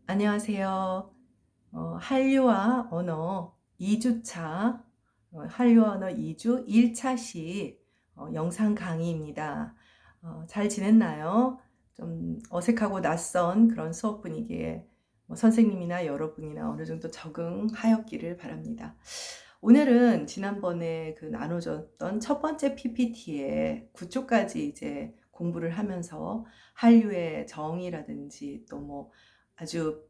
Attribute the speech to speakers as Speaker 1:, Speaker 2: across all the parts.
Speaker 1: 안녕하세요. 한류와 언어 2주차, 한류와 언어 2주 1차시 영상 강의입니다. 잘 지냈나요? 좀 어색하고 낯선 그런 수업 분위기에 선생님이나 여러분이나 어느 정도 적응하였기를 바랍니다. 오늘은 지난번에 그 나눠줬던 첫 번째 PPT에 9초까지 이제 공부를 하면서 한류의 정의라든지 또 뭐 아주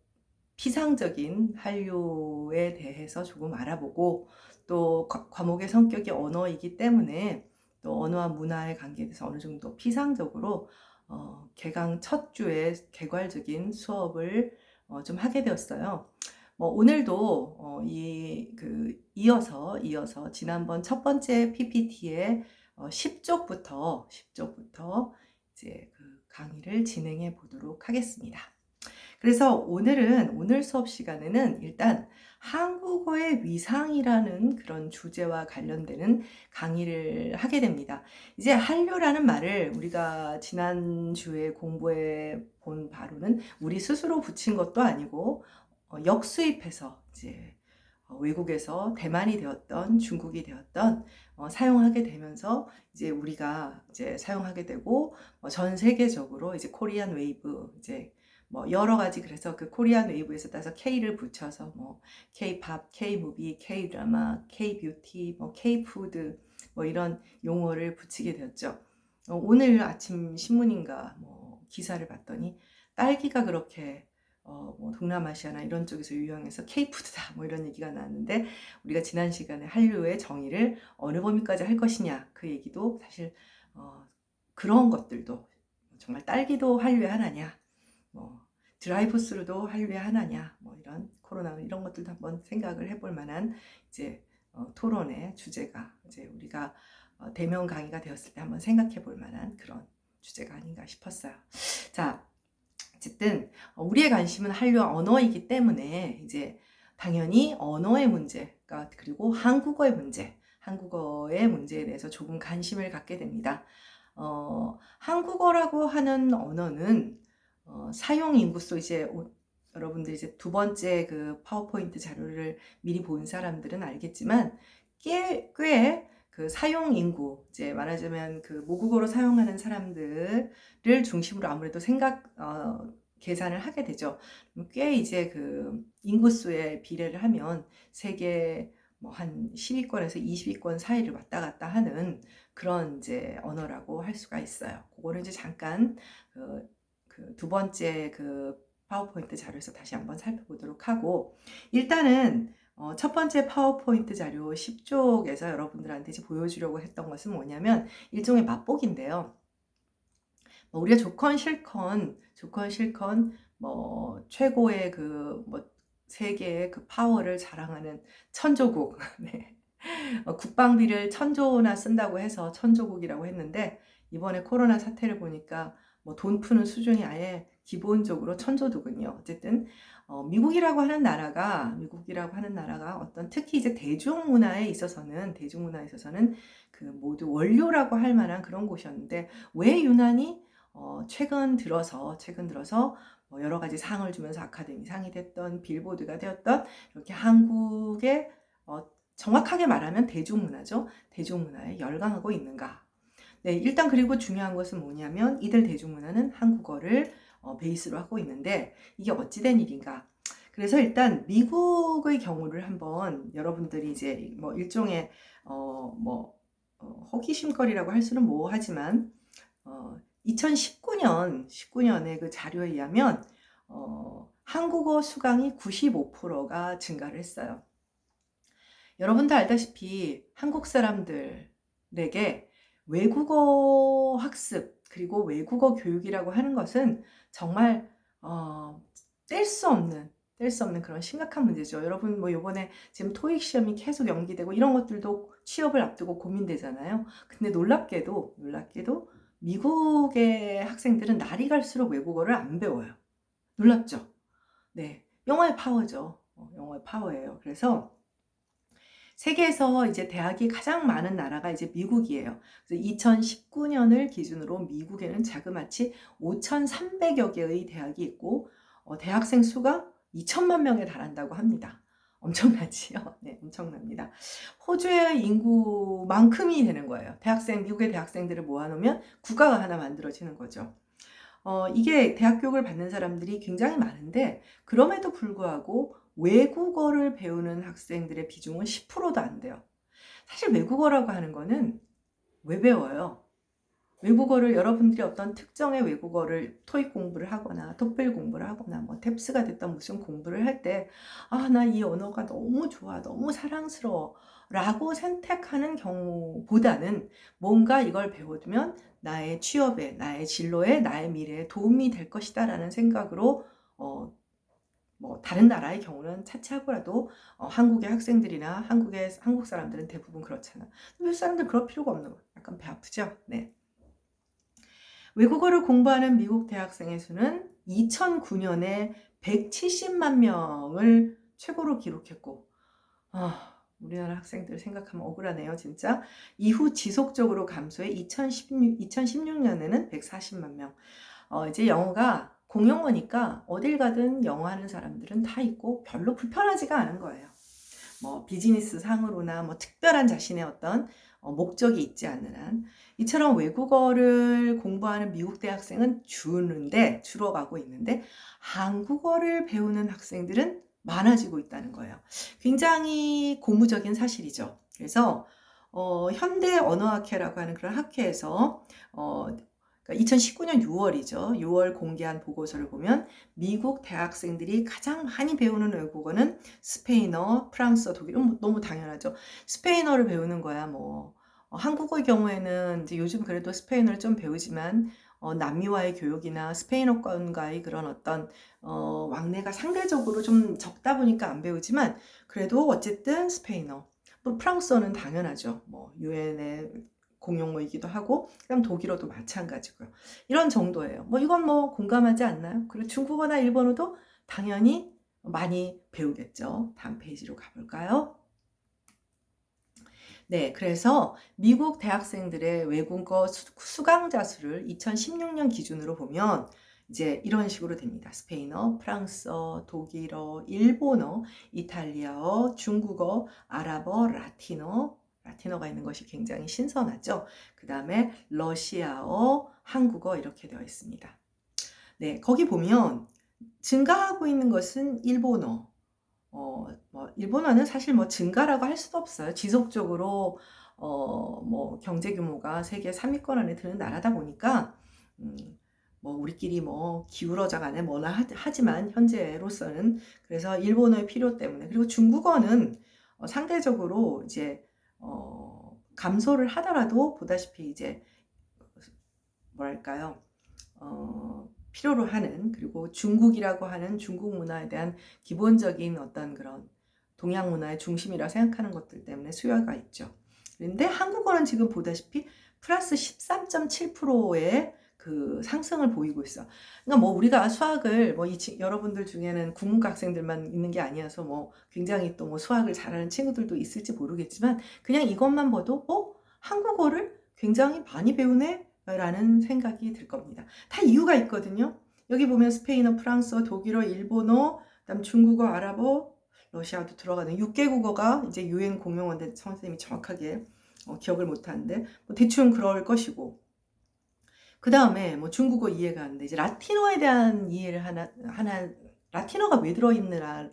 Speaker 1: 피상적인 한류에 대해서 조금 알아보고 또 과목의 성격이 언어이기 때문에 또 언어와 문화의 관계에 대해서 어느 정도 피상적으로 개강 첫 주에 개괄적인 수업을 좀 하게 되었어요. 오늘도 이어서 지난번 첫 번째 PPT의 10쪽부터 이제 그 강의를 진행해 보도록 하겠습니다. 그래서 오늘 수업 시간에는 일단 한국어의 위상이라는 그런 주제와 관련되는 강의를 하게 됩니다. 이제 한류라는 말을 우리가 지난주에 공부해 본 바로는 우리 스스로 붙인 것도 아니고 역수입해서 이제 외국에서 대만이 되었던 중국이 되었던 사용하게 되면서 이제 우리가 이제 사용하게 되고 전 세계적으로 이제 코리안 웨이브 이제 여러 가지 그래서 그 코리안 웨이브에서 따서 K를 붙여서 K-팝, K-무비, K-드라마, K-뷰티, K-푸드 이런 용어를 붙이게 되었죠. 오늘 아침 신문인가 기사를 봤더니 딸기가 그렇게 동남아시아나 이런 쪽에서 유행해서 K푸드다 이런 얘기가 나왔는데 우리가 지난 시간에 한류의 정의를 어느 범위까지 할 것이냐 그 얘기도 사실 그런 것들도 정말 딸기도 한류의 하나냐 드라이브스루도 한류의 하나냐 이런 코로나 이런 것들도 한번 생각을 해볼 만한 이제 토론의 주제가 이제 우리가 대면 강의가 되었을 때 한번 생각해 볼 만한 그런 주제가 아닌가 싶었어요. 자, 어쨌든 우리의 관심은 한류와 언어이기 때문에 이제 당연히 언어의 문제가 그리고 한국어의 문제에 대해서 조금 관심을 갖게 됩니다. 한국어라고 하는 언어는 사용 인구수 여러분들 이제 두 번째 그 파워포인트 자료를 미리 본 사람들은 알겠지만 꽤 그 사용 인구 이제 말하자면 그 모국어로 사용하는 사람들을 중심으로 아무래도 계산을 하게 되죠. 꽤 이제 그 인구수의 비례를 하면 세계 한 10위권에서 20위권 사이를 왔다 갔다 하는 그런 이제 언어라고 할 수가 있어요. 그거를 이제 잠깐 두 번째 그 파워포인트 자료에서 다시 한번 살펴보도록 하고 일단은 첫 번째 파워포인트 자료 10쪽에서 여러분들한테 이제 보여주려고 했던 것은 뭐냐면 일종의 맛보기인데요. 우리가 좋건 싫건 최고의 세계의 그 파워를 자랑하는 천조국 네. 국방비를 1,000조나 쓴다고 해서 천조국이라고 했는데 이번에 코로나 사태를 보니까 돈 푸는 수준이 아예 기본적으로 천조더군요. 어쨌든 미국이라고 하는 나라가 어떤 특히 이제 대중문화에 있어서는 그 모두 원료라고 할 만한 그런 곳이었는데 왜 유난히 최근 들어서 여러 가지 상을 주면서 아카데미 상이 됐던 빌보드가 되었던 이렇게 한국의 정확하게 말하면 대중문화죠. 대중문화에 열광하고 있는가. 네, 일단 그리고 중요한 것은 뭐냐면 이들 대중문화는 한국어를 베이스로 하고 있는데 이게 어찌된 일인가. 그래서 일단 미국의 경우를 한번 여러분들이 이제 일종의 호기심거리라고 할 수는 하지만 2019년의 그 자료에 의하면 한국어 수강이 95%가 증가를 했어요. 여러분도 알다시피 한국 사람들에게 외국어 학습 그리고 외국어 교육이라고 하는 것은 정말 뗄 수 없는 그런 심각한 문제죠. 여러분 요번에 지금 토익 시험이 계속 연기되고 이런 것들도 취업을 앞두고 고민되잖아요. 근데 놀랍게도 미국의 학생들은 날이 갈수록 외국어를 안 배워요. 놀랍죠? 네, 영어의 파워죠. 영어의 파워예요. 그래서 세계에서 이제 대학이 가장 많은 나라가 이제 미국이에요. 그래서 2019년을 기준으로 미국에는 자그마치 5,300여 개의 대학이 있고 대학생 수가 2천만 명에 달한다고 합니다. 엄청나지요? 네, 엄청납니다. 호주의 인구만큼이 되는 거예요. 미국의 대학생들을 모아놓으면 국가가 하나 만들어지는 거죠. 이게 대학 교육을 받는 사람들이 굉장히 많은데 그럼에도 불구하고 외국어를 배우는 학생들의 비중은 10%도 안 돼요. 사실 외국어라고 하는 거는 왜 배워요? 외국어를 여러분들이 어떤 특정의 외국어를 토익 공부를 하거나 토플 공부를 하거나 뭐 탭스가 됐던 무슨 공부를 할 때 나 이 언어가 너무 좋아, 너무 사랑스러워 라고 선택하는 경우보다는 뭔가 이걸 배워두면 나의 취업에, 나의 진로에, 나의 미래에 도움이 될 것이다 라는 생각으로 뭐 다른 나라의 경우는 차치하고라도 한국의 학생들이나 한국 사람들은 대부분 그렇잖아. 외국 사람들 그럴 필요가 없는 거. 약간 배 아프죠? 네. 외국어를 공부하는 미국 대학생의 수는 2009년에 170만 명을 최고로 기록했고, 우리나라 학생들 생각하면 억울하네요, 진짜. 이후 지속적으로 감소해 2016년에는 140만 명. 이제 영어가 공용어니까 어딜 가든 영어 하는 사람들은 다 있고 별로 불편하지가 않은 거예요. 뭐 비즈니스 상으로나 뭐 특별한 자신의 어떤 목적이 있지 않는 한 이처럼 외국어를 공부하는 미국 대학생은 줄어가고 있는데 한국어를 배우는 학생들은 많아지고 있다는 거예요. 굉장히 고무적인 사실이죠. 그래서 현대 언어학회라고 하는 그런 학회에서 2019년 6월이죠. 6월 공개한 보고서를 보면 미국 대학생들이 가장 많이 배우는 외국어는 스페인어, 프랑스어, 독일어. 너무 당연하죠. 스페인어를 배우는 거야. 한국어의 경우에는 이제 요즘 그래도 스페인어를 좀 배우지만 남미와의 교육이나 스페인어권과의 그런 어떤 왕래가 상대적으로 좀 적다 보니까 안 배우지만 그래도 어쨌든 스페인어, 또 프랑스어는 당연하죠. 유엔의 공용어이기도 하고 그다음 독일어도 마찬가지고요. 이런 정도예요. 이건 공감하지 않나요? 그리고 중국어나 일본어도 당연히 많이 배우겠죠. 다음 페이지로 가볼까요? 네, 그래서 미국 대학생들의 외국어 수강자 수를 2016년 기준으로 보면 이제 이런 식으로 됩니다. 스페인어, 프랑스어, 독일어, 일본어, 이탈리아어, 중국어, 아랍어, 라틴어가 있는 것이 굉장히 신선하죠. 그 다음에 러시아어, 한국어 이렇게 되어 있습니다. 네, 거기 보면 증가하고 있는 것은 일본어. 일본어는 사실 증가라고 할 수도 없어요. 지속적으로 경제 규모가 세계 3위권 안에 드는 나라다 보니까 우리끼리 기울어져 가네 뭐나 하지만 현재로서는 그래서 일본어의 필요 때문에 그리고 중국어는 상대적으로 이제 감소를 하더라도 보다시피 이제 뭐랄까요? 필요로 하는 그리고 중국이라고 하는 중국 문화에 대한 기본적인 어떤 그런 동양 문화의 중심이라 생각하는 것들 때문에 수요가 있죠. 그런데 한국어는 지금 보다시피 플러스 13.7%의 그 상승을 보이고 있어. 그러니까 우리가 수학을 여러분들 중에는 국문과 학생들만 있는 게 아니어서 굉장히 또 수학을 잘하는 친구들도 있을지 모르겠지만 그냥 이것만 봐도 한국어를 굉장히 많이 배우네 라는 생각이 들 겁니다. 다 이유가 있거든요. 여기 보면 스페인어, 프랑스어, 독일어, 일본어, 그다음 중국어, 아랍어, 러시아도 들어가는 6개국어가 이제 유엔 공용어인데 선생님이 정확하게 기억을 못하는데 대충 그럴 것이고 그 다음에 중국어 이해가 안 돼. 이제 라틴어에 대한 이해를 라틴어가 왜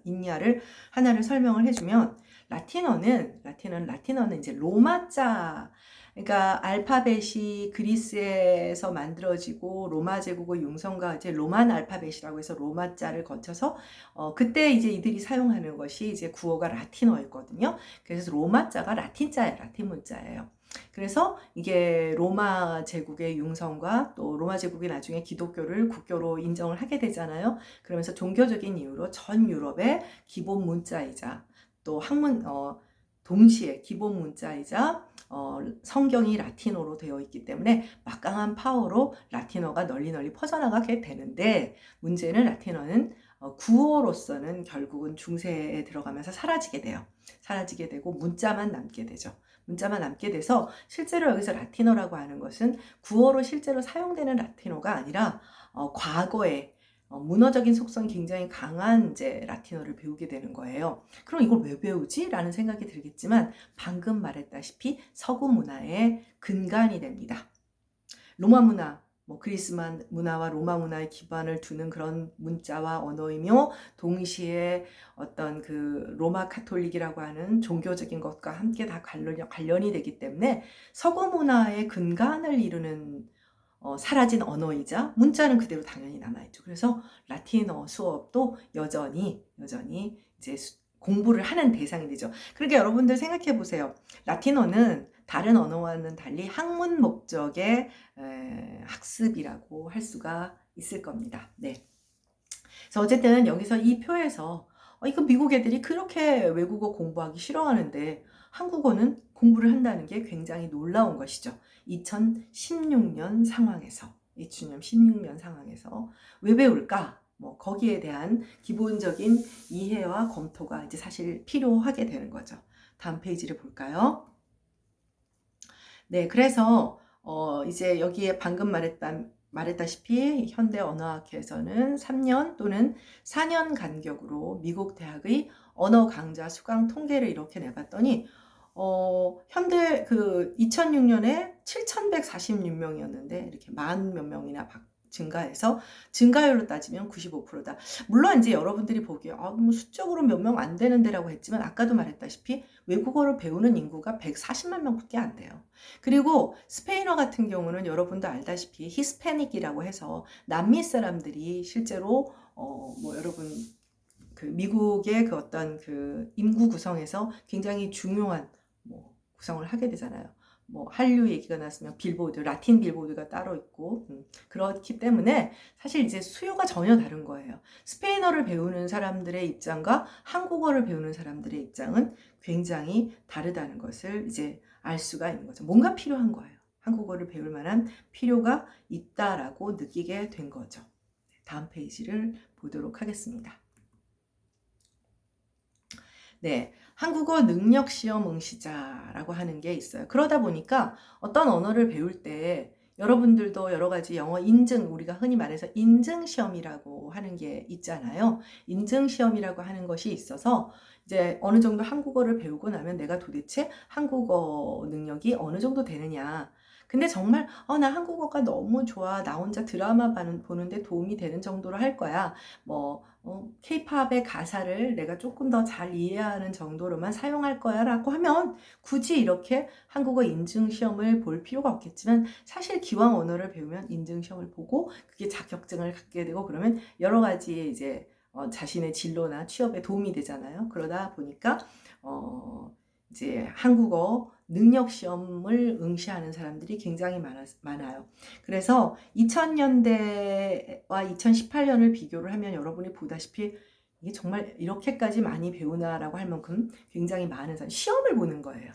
Speaker 1: 있냐를 하나를 설명을 해주면 라틴어는 이제 로마자 그러니까 알파벳이 그리스에서 만들어지고 로마 제국의 융성과 이제 로만 알파벳이라고 해서 로마자를 거쳐서 그때 이제 이들이 사용하는 것이 이제 구어가 라틴어였거든요. 그래서 로마자가 라틴 문자예요. 그래서 이게 로마 제국의 융성과 또 로마 제국이 나중에 기독교를 국교로 인정을 하게 되잖아요. 그러면서 종교적인 이유로 전 유럽의 기본 문자이자 또 동시에 기본 문자이자 성경이 라틴어로 되어 있기 때문에 막강한 파워로 라틴어가 널리 퍼져나가게 되는데 문제는 라틴어는 구어로서는 결국은 중세에 들어가면서 사라지게 돼요. 사라지게 되고 문자만 남게 되죠. 문자만 남게 돼서 실제로 여기서 라틴어라고 하는 것은 구어로 실제로 사용되는 라틴어가 아니라 과거에 문어적인 속성이 굉장히 강한 이제 라틴어를 배우게 되는 거예요. 그럼 이걸 왜 배우지? 라는 생각이 들겠지만 방금 말했다시피 서구 문화의 근간이 됩니다. 로마 문화, 뭐 그리스 문화와 로마 문화의 기반을 두는 그런 문자와 언어이며 동시에 어떤 그 로마 카톨릭이라고 하는 종교적인 것과 함께 다 관련이 되기 때문에 서구 문화의 근간을 이루는 사라진 언어이자 문자는 그대로 당연히 남아있죠. 그래서 라틴어 수업도 여전히 이제 공부를 하는 대상이 되죠. 그러니까 여러분들 생각해 보세요. 라틴어는 다른 언어와는 달리 학문 목적의 학습이라고 할 수가 있을 겁니다. 네. 그래서 어쨌든 여기서 이 표에서 이거 미국 애들이 그렇게 외국어 공부하기 싫어하는데 한국어는 공부를 한다는 게 굉장히 놀라운 것이죠. 2016년 상황에서, 2016년 상황에서 왜 배울까? 뭐 거기에 대한 기본적인 이해와 검토가 이제 사실 필요하게 되는 거죠. 다음 페이지를 볼까요? 네, 그래서 이제 여기에 방금 말했다시피 현대 언어학회에서는 3년 또는 4년 간격으로 미국 대학의 언어 강좌 수강 통계를 이렇게 내봤더니 현대 그 2006년에 7,146명이었는데 이렇게 만 몇 명이나 증가해서 증가율로 따지면 95%다. 물론 이제 여러분들이 보기에 뭐 수적으로 몇 명 안 되는데라고 했지만 아까도 말했다시피 외국어를 배우는 인구가 140만 명밖에 안 돼요. 그리고 스페인어 같은 경우는 여러분도 알다시피 히스패닉이라고 해서 남미 사람들이 실제로 뭐 여러분 그 미국의 그 어떤 그 인구 구성에서 굉장히 중요한 뭐 구성을 하게 되잖아요. 뭐 한류 얘기가 나왔으면 빌보드, 라틴 빌보드가 따로 있고 그렇기 때문에 사실 이제 수요가 전혀 다른 거예요. 스페인어를 배우는 사람들의 입장과 한국어를 배우는 사람들의 입장은 굉장히 다르다는 것을 이제 알 수가 있는 거죠. 뭔가 필요한 거예요. 한국어를 배울 만한 필요가 있다라고 느끼게 된 거죠. 다음 페이지를 보도록 하겠습니다. 네, 한국어 능력 시험 응시자라고 하는 게 있어요. 그러다 보니까 어떤 언어를 배울 때 여러분들도 여러 가지 영어 인증, 우리가 흔히 말해서 인증 시험이라고 하는 게 있잖아요. 인증 시험이라고 하는 것이 있어서 이제 어느 정도 한국어를 배우고 나면 내가 도대체 한국어 능력이 어느 정도 되느냐. 근데 정말 나 한국어가 너무 좋아. 나 혼자 드라마 보는데 도움이 되는 정도로 할 거야. 뭐 케이팝의 가사를 내가 조금 더 잘 이해하는 정도로만 사용할 거야 라고 하면 굳이 이렇게 한국어 인증 시험을 볼 필요가 없겠지만 사실 기왕 언어를 배우면 인증 시험을 보고 그게 자격증을 갖게 되고 그러면 여러 가지 이제 자신의 진로나 취업에 도움이 되잖아요. 그러다 보니까 이제 한국어 능력 시험을 응시하는 사람들이 굉장히 많아요. 그래서 2000년대와 2018년을 비교를 하면 여러분이 보다시피 이게 정말 이렇게까지 많이 배우나라고 할 만큼 굉장히 많은 사람, 시험을 보는 거예요.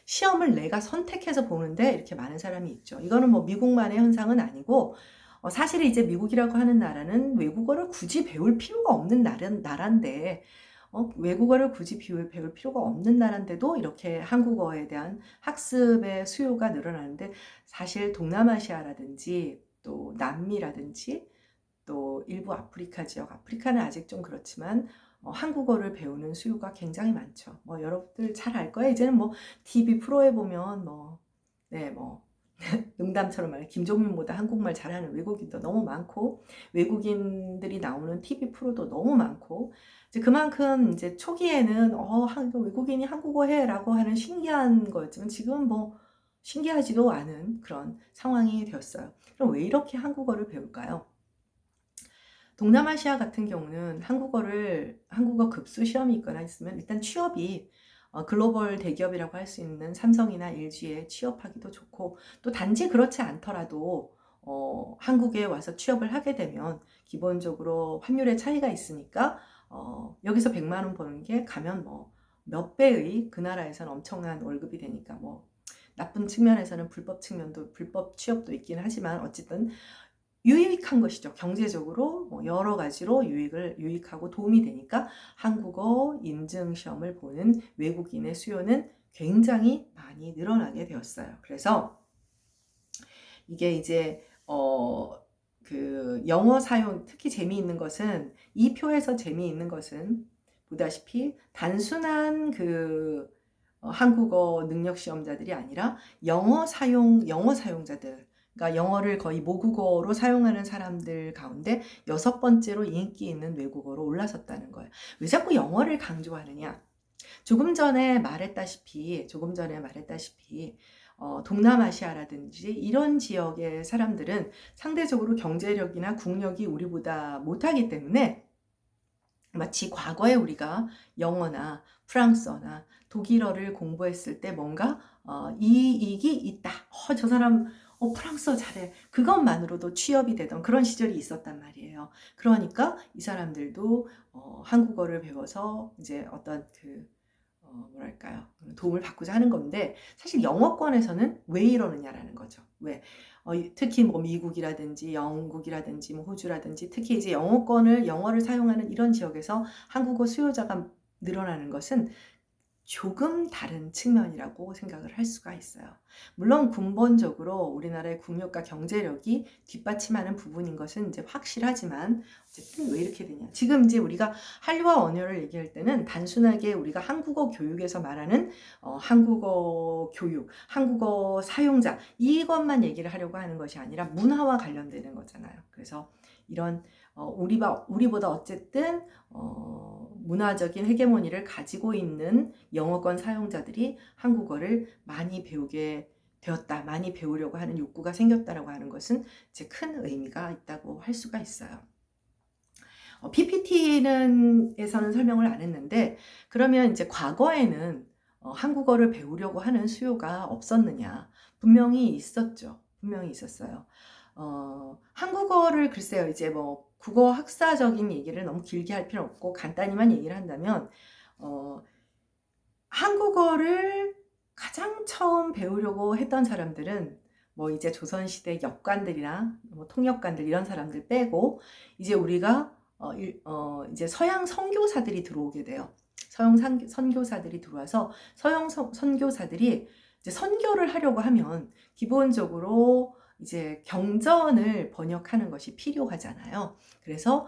Speaker 1: 시험을 내가 선택해서 보는데 이렇게 많은 사람이 있죠. 이거는 뭐 미국만의 현상은 아니고 사실 이제 미국이라고 하는 나라는 외국어를 굳이 배울 필요가 없는 나라인데 외국어를 굳이 배울 필요가 없는 나라인데도 이렇게 한국어에 대한 학습의 수요가 늘어나는데 사실 동남아시아라든지 또 남미라든지 또 일부 아프리카 지역, 아프리카는 아직 좀 그렇지만 한국어를 배우는 수요가 굉장히 많죠. 뭐 여러분들 잘 알 거예요. 이제는 뭐 TV 프로에 보면 농담처럼 말해 김종민보다 한국말 잘하는 외국인도 너무 많고 외국인들이 나오는 TV 프로도 너무 많고 이제 그만큼 이제 초기에는 외국인이 한국어 해라고 하는 신기한 거였지만 지금은 뭐 신기하지도 않은 그런 상황이 되었어요. 그럼 왜 이렇게 한국어를 배울까요? 동남아시아 같은 경우는 한국어 급수 시험이 있거나 있으면 일단 취업이 글로벌 대기업이라고 할 수 있는 삼성이나 LG에 취업하기도 좋고 또 단지 그렇지 않더라도 한국에 와서 취업을 하게 되면 기본적으로 환율의 차이가 있으니까 여기서 100만 원 버는 게 가면 뭐 몇 배의 그 나라에서는 엄청난 월급이 되니까 뭐 나쁜 측면에서는 불법 취업도 있긴 하지만 어쨌든 유익한 것이죠. 경제적으로 여러 가지로 유익하고 도움이 되니까 한국어 인증 시험을 보는 외국인의 수요는 굉장히 많이 늘어나게 되었어요. 그래서 이게 이제 그 영어 사용, 특히 재미있는 것은, 이 표에서 재미있는 것은 보다시피 단순한 그 한국어 능력 시험자들이 아니라 영어 사용자들, 그러니까 영어를 거의 모국어로 사용하는 사람들 가운데 6번째로 인기 있는 외국어로 올라섰다는 거예요. 왜 자꾸 영어를 강조하느냐? 조금 전에 말했다시피 동남아시아라든지 이런 지역의 사람들은 상대적으로 경제력이나 국력이 우리보다 못하기 때문에, 마치 과거에 우리가 영어나 프랑스어나 독일어를 공부했을 때 뭔가 이익이 있다. 저 사람 프랑스어 잘해. 그것만으로도 취업이 되던 그런 시절이 있었단 말이에요. 그러니까 이 사람들도 한국어를 배워서 이제 어떤 그 뭐랄까요, 도움을 받고자 하는 건데, 사실 영어권에서는 왜 이러느냐라는 거죠. 왜? 특히 뭐 미국이라든지 영국이라든지 뭐 호주라든지, 특히 이제 영어를 사용하는 이런 지역에서 한국어 수요자가 늘어나는 것은 조금 다른 측면이라고 생각을 할 수가 있어요. 물론 근본적으로 우리나라의 국력과 경제력이 뒷받침하는 부분인 것은 이제 확실하지만, 어쨌든 왜 이렇게 되냐. 지금 이제 우리가 한류와 언어를 얘기할 때는 단순하게 우리가 한국어 교육에서 말하는 한국어 교육, 한국어 사용자, 이것만 얘기를 하려고 하는 것이 아니라 문화와 관련되는 거잖아요. 그래서 이런 우리보다 어쨌든 문화적인 헤게모니를 가지고 있는 영어권 사용자들이 한국어를 많이 배우게 되었다, 많이 배우려고 하는 욕구가 생겼다라고 하는 것은 이제 큰 의미가 있다고 할 수가 있어요. PPT에서는 설명을 안 했는데, 그러면 이제 과거에는 한국어를 배우려고 하는 수요가 없었느냐? 분명히 있었죠. 분명히 있었어요. 한국어를 글쎄요, 이제 뭐 국어 학사적인 얘기를 너무 길게 할 필요 없고 간단히만 얘기를 한다면, 한국어를 가장 처음 배우려고 했던 사람들은 뭐 이제 조선시대 역관들이나 뭐 통역관들 이런 사람들 빼고, 이제 우리가 이제 서양 선교사들이 들어오게 돼요. 서양 선교사들이 들어와서 서양 선교사들이 이제 선교를 하려고 하면 기본적으로 이제 경전을 번역하는 것이 필요하잖아요. 그래서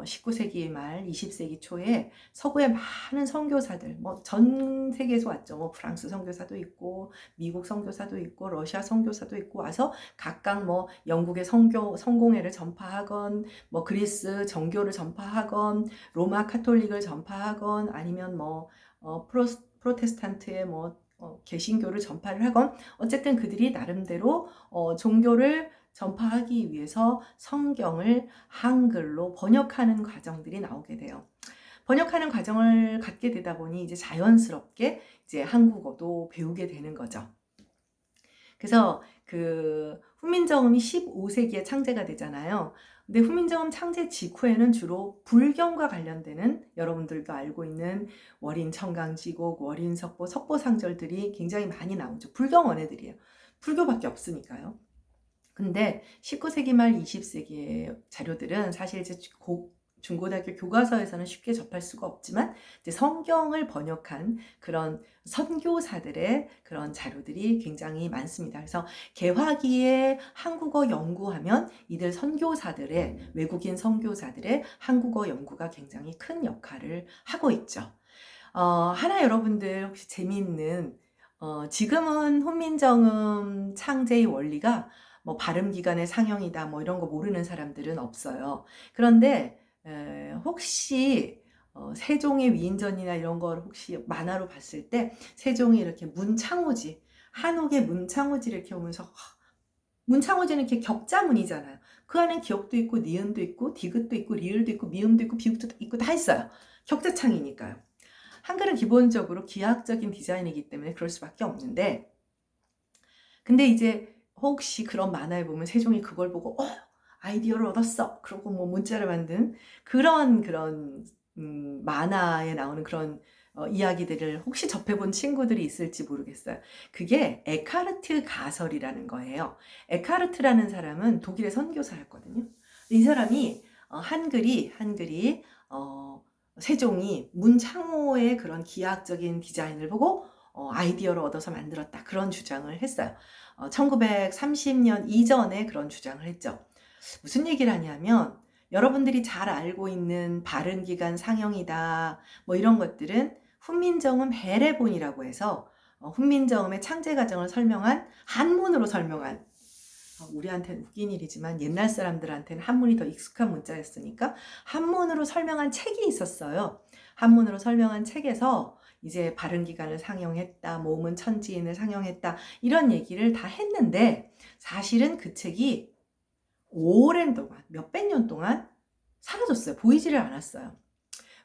Speaker 1: 19세기 말 20세기 초에 서구의 많은 선교사들, 뭐 전 세계에서 왔죠. 뭐 프랑스 선교사도 있고 미국 선교사도 있고 러시아 선교사도 있고 와서 각각 뭐 영국의 성공회를 전파하건, 뭐 그리스 정교를 전파하건, 로마 카톨릭을 전파하건, 아니면 뭐 프로테스탄트의 뭐 개신교를 전파를 하건, 어쨌든 그들이 나름대로 종교를 전파하기 위해서 성경을 한글로 번역하는 과정들이 나오게 돼요. 번역하는 과정을 갖게 되다 보니 이제 자연스럽게 이제 한국어도 배우게 되는 거죠. 그래서 그 훈민정음이 15세기에 창제가 되잖아요. 근데 훈민정음 창제 직후에는 주로 불경과 관련되는, 여러분들도 알고 있는 월인 청강지곡, 월인 석보, 석보상절들이 굉장히 많이 나오죠. 불경 원해들이에요. 불교밖에 없으니까요. 근데 19세기 말 20세기의 자료들은 사실 이제 중고등학교 교과서에서는 쉽게 접할 수가 없지만, 이제 성경을 번역한 그런 선교사들의 그런 자료들이 굉장히 많습니다. 그래서 개화기에 한국어 연구하면 이들 선교사들의, 외국인 선교사들의 한국어 연구가 굉장히 큰 역할을 하고 있죠. 하나 여러분들 혹시 재미있는, 지금은 훈민정음 창제의 원리가 뭐 발음기관의 상형이다 뭐 이런 거 모르는 사람들은 없어요. 그런데 혹시 세종의 위인전이나 이런 걸 혹시 만화로 봤을 때 세종이 이렇게 문창호지, 한옥의 문창호지를 이렇게 보면서, 문창호지는 이렇게 격자문이잖아요. 그 안에 기역도 있고 니은도 있고 디귿도 있고 리을도 있고 미음도 있고 비읍도 있고 다 있어요. 격자창이니까요. 한글은 기본적으로 기하학적인 디자인이기 때문에 그럴 수밖에 없는데, 근데 이제 혹시 그런 만화에 보면 세종이 그걸 보고 아이디어를 얻었어, 그러고 뭐 문자를 만든 그런 만화에 나오는 그런 이야기들을 혹시 접해본 친구들이 있을지 모르겠어요. 그게 에카르트 가설이라는 거예요. 에카르트라는 사람은 독일의 선교사였거든요. 이 사람이 한글이 세종이 문창호의 그런 기하학적인 디자인을 보고 아이디어를 얻어서 만들었다, 그런 주장을 했어요. 1930년 이전에 그런 주장을 했죠. 무슨 얘기를 하냐면 여러분들이 잘 알고 있는 바른기간 상형이다 뭐 이런 것들은 훈민정음 해례본이라고 해서 훈민정음의 창제 과정을 설명한 한문으로 설명한 우리한테는 웃긴 일이지만 옛날 사람들한테는 한문이 더 익숙한 문자였으니까 한문으로 설명한 책이 있었어요. 한문으로 설명한 책에서 이제 바른기간을 상영했다, 몸은 천지인을 상영했다 이런 얘기를 다 했는데 사실은 그 책이 오랜 동안 몇백 년 동안 사라졌어요. 보이지를 않았어요.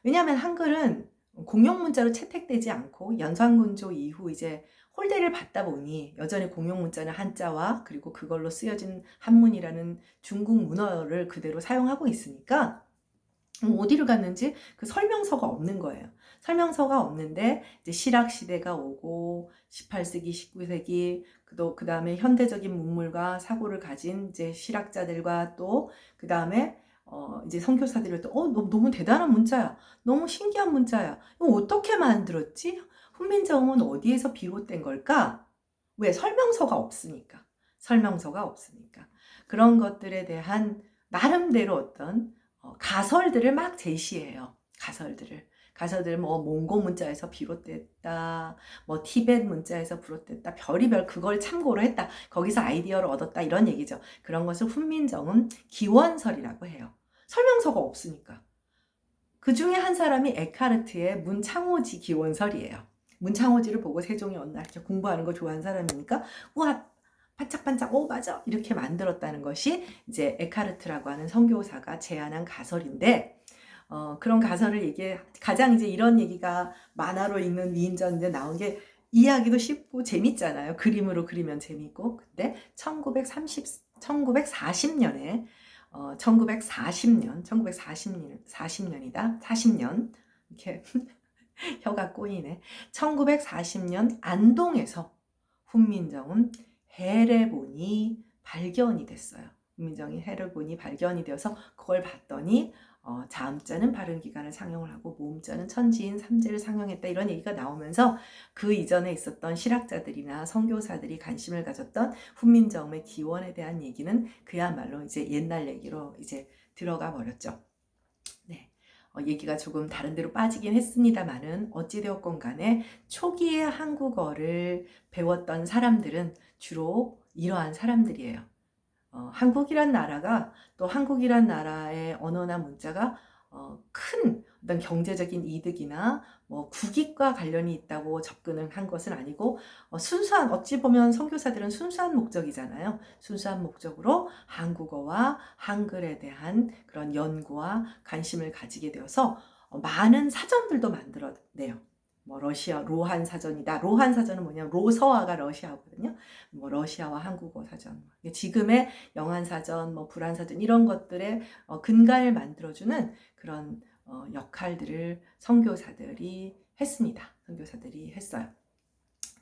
Speaker 1: 왜냐하면 한글은 공용 문자로 채택되지 않고 연산군조 이후 이제 홀대를 받다 보니 여전히 공용 문자는 한자와 그리고 그걸로 쓰여진 한문이라는 중국 문어를 그대로 사용하고 있으니까 어디를 갔는지 그 설명서가 없는 거예요. 설명서가 없는데 이제 실학 시대가 오고 18세기, 19세기 그 다음에 현대적인 문물과 사고를 가진 이제 실학자들과 또 그 다음에 이제 선교사들이 또 너무 대단한 문자야. 너무 신기한 문자야. 이거 어떻게 만들었지? 훈민정음은 어디에서 비롯된 걸까? 왜? 설명서가 없으니까. 설명서가 없으니까. 그런 것들에 대한 나름대로 어떤 가설들을 막 제시해요. 가설들 뭐 몽고 문자에서 비롯됐다. 뭐 티벳 문자에서 비롯됐다. 별의별 그걸 참고로 했다. 거기서 아이디어를 얻었다. 이런 얘기죠. 그런 것을 훈민정음 기원설이라고 해요. 설명서가 없으니까. 그 중에 한 사람이 에카르트의 문창호지 기원설이에요. 문창호지를 보고 세종이 어느 날 이렇게 공부하는 거 좋아하는 사람이니까 우와 반짝반짝 맞아 이렇게 만들었다는 것이 이제 에카르트라고 하는 선교사가 제안한 가설인데 그런 가설을 가장 이제 이런 얘기가 만화로 읽는 미인전에 나온 게 이해하기도 쉽고 재밌잖아요. 그림으로 그리면 재밌고. 근데 1940년에 1940년이다. 40년 이렇게 혀가 꼬이네. 1940년 안동에서 훈민정음 해례본이 발견이 됐어요. 훈민정음 해례본이 발견이 되어서 그걸 봤더니 자음자는 바른기간을 상영을 하고 모음자는 천지인 삼재를 상영했다 이런 얘기가 나오면서 그 이전에 있었던 실학자들이나 선교사들이 관심을 가졌던 훈민정음의 기원에 대한 얘기는 그야말로 이제 옛날 얘기로 이제 들어가 버렸죠. 네. 얘기가 조금 다른 데로 빠지긴 했습니다만은 어찌되었건 간에 초기에 한국어를 배웠던 사람들은 주로 이러한 사람들이에요. 한국이란 나라가 또 한국이란 나라의 언어나 문자가 큰 어떤 경제적인 이득이나 뭐 국익과 관련이 있다고 접근을 한 것은 아니고 순수한 어찌 보면 선교사들은 순수한 목적이잖아요. 순수한 목적으로 한국어와 한글에 대한 그런 연구와 관심을 가지게 되어서 많은 사전들도 만들어내요. 뭐 러시아 로한 사전이다. 로한 사전은 뭐냐면 로서아가 러시아거든요. 뭐 러시아와 한국어 사전. 지금의 영한 사전, 뭐 불안 사전 이런 것들의 근간을 만들어주는 그런 역할들을 선교사들이 했습니다. 선교사들이 했어요.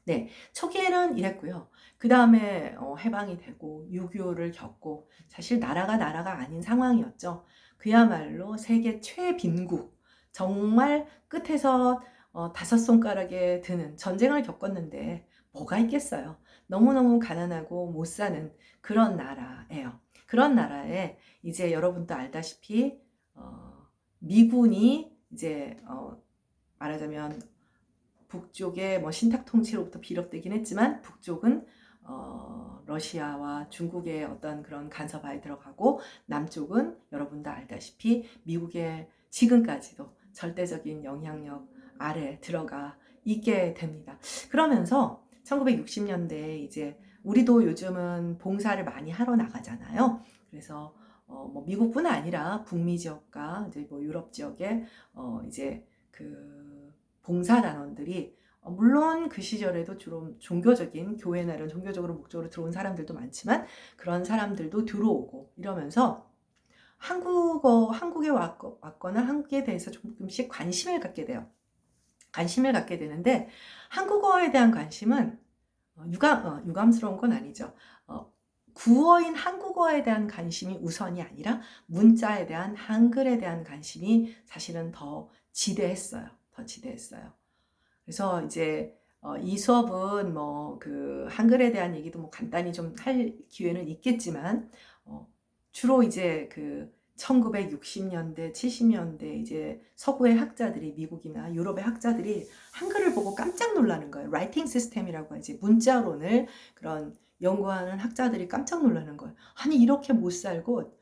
Speaker 1: 네, 초기에는 이랬고요. 그 다음에 해방이 되고 6.25를 겪고 사실 나라가 아닌 상황이었죠. 그야말로 세계 최빈국, 정말 끝에서 5손가락에 드는 전쟁을 겪었는데 뭐가 있겠어요. 너무너무 가난하고 못 사는 그런 나라예요. 그런 나라에 이제 여러분도 알다시피 미군이 이제 말하자면 북쪽의 뭐 신탁 통치로부터 비롯되긴 했지만 북쪽은 러시아와 중국의 어떤 그런 간섭하에 들어가고 남쪽은 여러분도 알다시피 미국의 지금까지도 절대적인 영향력 아래 들어가 있게 됩니다. 그러면서 1960년대에 이제 우리도 요즘은 봉사를 많이 하러 나가잖아요. 그래서 뭐 미국뿐 아니라 북미 지역과 이제 뭐 유럽 지역에 이제 그 봉사단원들이 물론 그 시절에도 주로 종교적인 교회나 이런 종교적으로 목적으로 들어온 사람들도 많지만 그런 사람들도 들어오고 이러면서 한국에 왔거나 한국에 대해서 조금씩 관심을 갖게 돼요. 관심을 갖게 되는데 한국어에 대한 관심은 유감스러운 건 아니죠. 구어인 한국어에 대한 관심이 우선이 아니라 문자에 대한 한글에 대한 관심이 사실은 더 지대했어요. 그래서 이제 이 수업은 뭐 그 한글에 대한 얘기도 뭐 간단히 좀 할 기회는 있겠지만 주로 이제 그 1960년대, 70년대 이제 서구의 학자들이, 미국이나 유럽의 학자들이 한글을 보고 깜짝 놀라는 거예요. 라이팅 시스템이라고 하지, 문자론을 그런 연구하는 학자들이 깜짝 놀라는 거예요. 아니 이렇게 못 살고,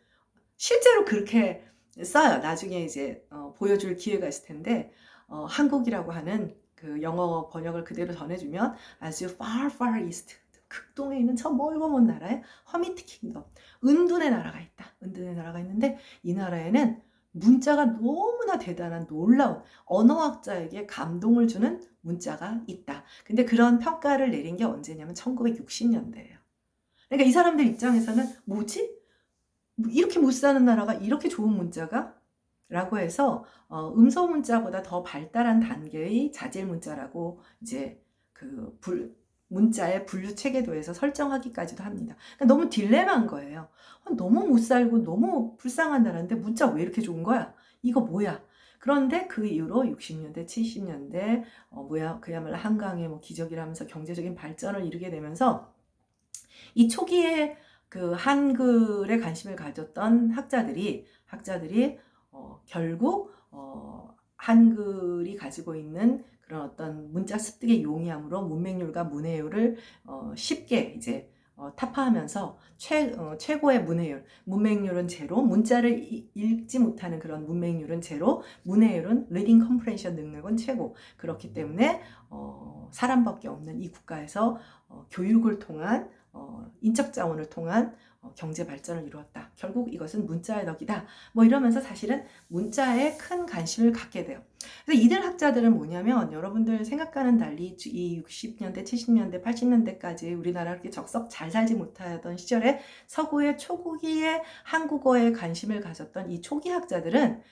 Speaker 1: 실제로 그렇게 써요. 나중에 이제 보여줄 기회가 있을 텐데, 한국이라고 하는 그 영어 번역을 그대로 전해주면 as you far far east, 극동에 있는 저 멀고 먼 나라에 허미트 킹덤, 은둔의 나라가 있다. 은둔의 나라가 있는데 이 나라에는 문자가 너무나 대단한 놀라운, 언어학자에게 감동을 주는 문자가 있다. 근데 그런 평가를 내린 게 언제냐면 1960년대예요. 그러니까 이 사람들 입장에서는 뭐지? 이렇게 못 사는 나라가 이렇게 좋은 문자가? 라고 해서 음소 문자보다 더 발달한 단계의 자질 문자라고 이제 그 문자의 분류 체계도에서 설정하기까지도 합니다. 그러니까 너무 딜레마인 거예요. 너무 못 살고 너무 불쌍한 나라인데 문자 왜 이렇게 좋은 거야? 이거 뭐야? 그런데 그 이후로 60년대, 70년대 뭐야 그야말로 한강의 뭐 기적이라면서 경제적인 발전을 이루게 되면서 이 초기에 그 한글에 관심을 가졌던 학자들이 결국 한글이 가지고 있는 그런 어떤 문자 습득의 용이함으로 문맹률과 문해율을 쉽게 이제 타파하면서 최고의 문맹률은 제로, 문자를 읽지 못하는 그런 문맹률은 제로, 문해율은 리딩 컴프레hen션 능력은 최고. 그렇기 때문에 사람밖에 없는 이 국가에서 교육을 통한 인적 자원을 통한 경제 발전을 이루었다. 결국 이것은 문자의 덕이다. 뭐 이러면서 사실은 문자에 큰 관심을 갖게 돼요. 그래서 이들 학자들은 뭐냐면 여러분들 생각과는 달리 이 60년대, 70년대, 80년대까지 우리나라 그렇게 적석 잘 살지 못하던 시절에 서구의 초기에 한국어에 관심을 가졌던 이 초기 학자들은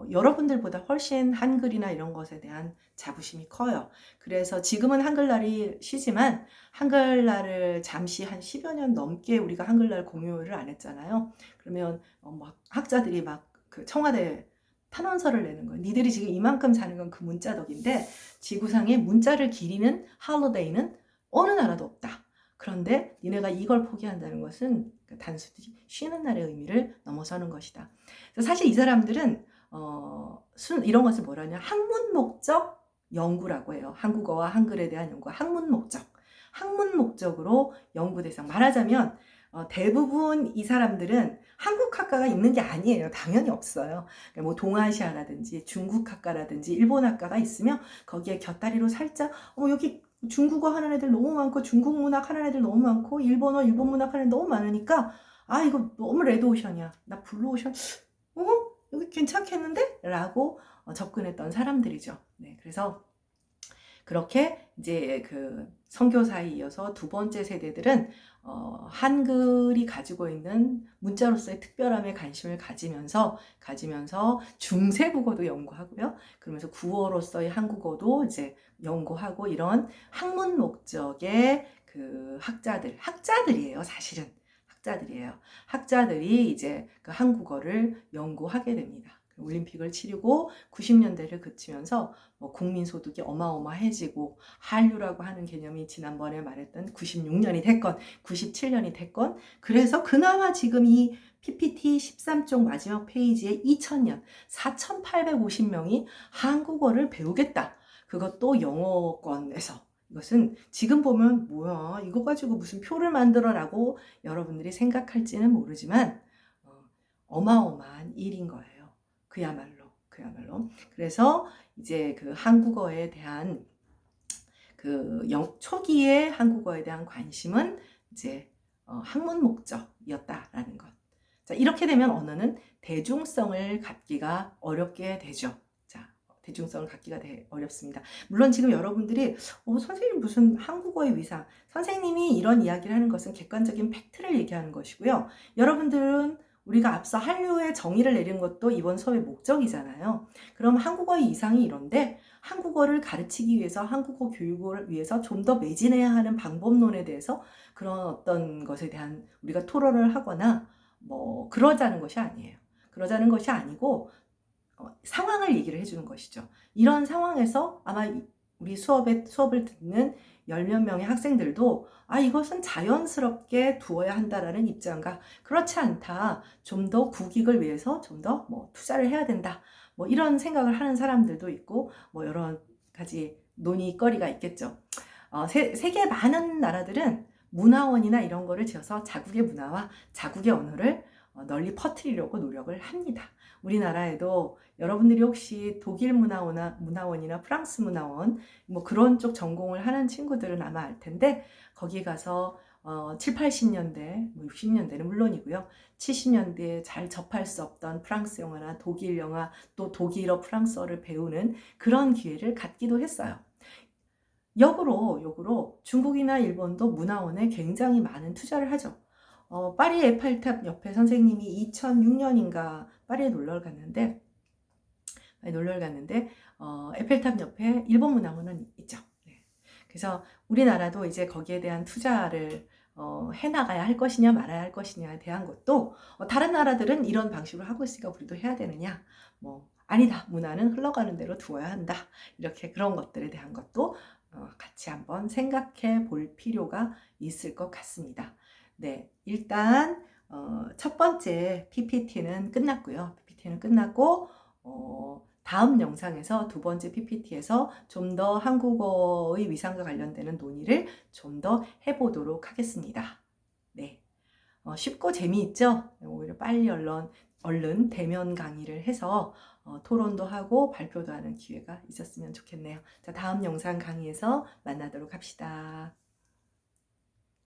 Speaker 1: 여러분들보다 훨씬 한글이나 이런 것에 대한 자부심이 커요. 그래서 지금은 한글날이 쉬지만 한글날을 잠시 한 10여 년 넘게 우리가 한글날 공유를 안 했잖아요. 그러면 막 학자들이 막 그 청와대 탄원서를 내는 거예요. 니들이 지금 이만큼 사는 건 그 문자 덕인데 지구상에 문자를 기리는 할로데이는 어느 나라도 없다. 그런데 니네가 이걸 포기한다는 것은 단순히 쉬는 날의 의미를 넘어서는 것이다. 사실 이 사람들은 이런 것을 뭐라냐, 학문 목적 연구라고 해요. 한국어와 한글에 대한 연구, 학문 목적으로 연구 대상. 말하자면 대부분 이 사람들은 한국 학과가 있는 게 아니에요. 당연히 없어요. 그러니까 뭐 동아시아라든지 중국 학과라든지 일본 학과가 있으면 거기에 곁다리로 살짝 여기 중국어 하는 애들 너무 많고 중국 문학 하는 애들 너무 많고 일본어, 일본 문학 하는 애들 너무 많으니까 이거 너무 레드오션이야. 나 블루오션 여기 괜찮겠는데? 라고 접근했던 사람들이죠. 네, 그래서 그렇게 이제 그 선교사에 이어서 두 번째 세대들은 한글이 가지고 있는 문자로서의 특별함에 관심을 가지면서 중세국어도 연구하고요. 그러면서 구어로서의 한국어도 이제 연구하고 이런 학문 목적의 그 학자들이에요. 사실은 학자들이 이제 그 한국어를 연구하게 됩니다. 올림픽을 치르고 90년대를 그치면서 국민소득이 어마어마해지고 한류라고 하는 개념이 지난번에 말했던 96년이 됐건 97년이 됐건, 그래서 그나마 지금 이 PPT 13쪽 마지막 페이지에 2000년 4,850명이 한국어를 배우겠다. 그것도 영어권에서. 이것은 지금 보면 뭐야 이거 가지고 무슨 표를 만들어라고 여러분들이 생각할지는 모르지만 어마어마한 일인 거예요. 그야말로. 그래서 이제 그 한국어에 대한 그 초기의 한국어에 대한 관심은 이제 학문 목적이었다라는 것. 자, 이렇게 되면 언어는 대중성을 갖기가 어렵게 되죠. 대중성을 갖기가 어렵습니다. 물론 지금 여러분들이 선생님 무슨 한국어의 위상, 선생님이 이런 이야기를 하는 것은 객관적인 팩트를 얘기하는 것이고요. 여러분들은 우리가 앞서 한류의 정의를 내린 것도 이번 수업의 목적이잖아요. 그럼 한국어의 이상이 이런데 한국어를 가르치기 위해서, 한국어 교육을 위해서 좀 더 매진해야 하는 방법론에 대해서 그런 어떤 것에 대한 우리가 토론을 하거나 그러자는 것이 아니에요. 그러자는 것이 아니고 상황을 얘기를 해주는 것이죠. 이런 상황에서 아마 우리 수업을 듣는 열 몇 명의 학생들도 이것은 자연스럽게 두어야 한다라는 입장과 그렇지 않다. 좀 더 국익을 위해서 좀 더 뭐 투자를 해야 된다. 뭐 이런 생각을 하는 사람들도 있고 뭐 여러 가지 논의거리가 있겠죠. 세계 많은 나라들은 문화원이나 이런 거를 지어서 자국의 문화와 자국의 언어를 널리 퍼뜨리려고 노력을 합니다. 우리나라에도 여러분들이 혹시 독일 문화원이나 프랑스 문화원 뭐 그런 쪽 전공을 하는 친구들은 아마 알 텐데 거기 가서 7, 80년대, 뭐 60년대는 물론이고요. 70년대에 잘 접할 수 없던 프랑스 영화나 독일 영화 또 독일어, 프랑스어를 배우는 그런 기회를 갖기도 했어요. 역으로 중국이나 일본도 문화원에 굉장히 많은 투자를 하죠. 파리 에펠탑 옆에 선생님이 2006년인가 파리에 놀러를 갔는데 에펠탑 옆에 일본 문화원은 있죠. 네. 그래서 우리나라도 이제 거기에 대한 투자를 해나가야 할 것이냐 말아야 할 것이냐에 대한 것도 다른 나라들은 이런 방식으로 하고 있으니까 우리도 해야 되느냐 뭐 아니다, 문화는 흘러가는 대로 두어야 한다, 이렇게 그런 것들에 대한 것도 같이 한번 생각해 볼 필요가 있을 것 같습니다. 네, 일단 첫 번째 PPT는 끝났고요. PPT는 끝났고 다음 영상에서 두 번째 PPT에서 좀 더 한국어의 위상과 관련되는 논의를 좀 더 해보도록 하겠습니다. 네, 쉽고 재미있죠? 오히려 빨리 얼른 대면 강의를 해서 토론도 하고 발표도 하는 기회가 있었으면 좋겠네요. 자, 다음 영상 강의에서 만나도록 합시다.